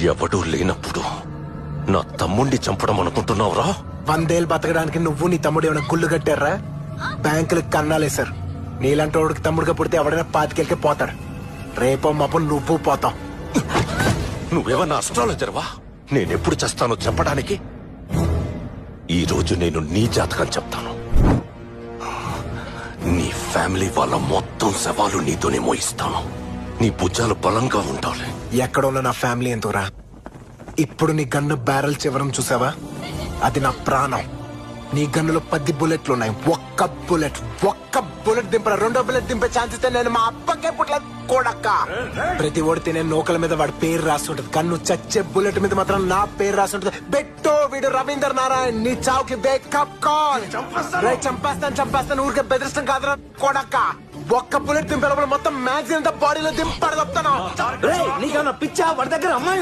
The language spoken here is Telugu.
ఎవడూ లేనప్పుడు నా తమ్ముణ్ణి చంపడం అనుకుంటున్నావురా? 100 ఏళ్ళు బతకడానికి నువ్వు నీ తమ్ముడు ఏమైనా గుళ్ళు కట్టారా? బ్యాంకులకు కన్నాలేశారు. నీలాంటి వాడికి తమ్ముడుగా పుడితే ఎవడైనా 25 పోతాడు. రేపో మాపు నువ్వు పోతావు. నువ్వేమన్నా అస్ట్రాలజర్వా? నేనెప్పుడు చేస్తానో చెప్పడానికి? ఈ రోజు నేను నీ జాతకం చెప్తాను. నీ ఫ్యామిలీ వాళ్ళ మొత్తం సవాలు నీతోనే మోయిస్తాను. నీ భుజాలు బలంగా ఉండాలి. ఎక్కడ ఉన్న నా ఫ్యామిలీ ఎంతోరా? ఇప్పుడు నీ గన్ను బ్యారెల్ చివరం చూసావా? అది నా ప్రాణం. నీ గన్నులో 10 బుల్లెట్లు ఉన్నాయి. ఒక్క బుల్లెట్ దింపరా. 2వ బుల్లెట్ దింపే ఛాన్స్ ఇస్తే నేను మా అప్పకే పుట్ల కొడక్క. ప్రతి ఓడితే నేను నోకల మీద వాడి పేరు రాస్తుంటది. కన్ను చచ్చే బుల్లెట్ మీద మాత్రం నా పేరు రాస్తుంటది. బెట్టో వీడు రవీందర్ నారాయణ్. నీ చావుకి వేకప్ కాల్. చంపేస్తాను ఊరికే బెదిరిస్తాం కాదురా కొడక్క. ఒక్క బుల్లెట్ దింపే లోపల మొత్తం మ్యాగ్జిన్ అంతా బాడీలో దింపడు చెప్తాను. నీకన్నా పిచ్చా? వాడి దగ్గర అమ్మాయి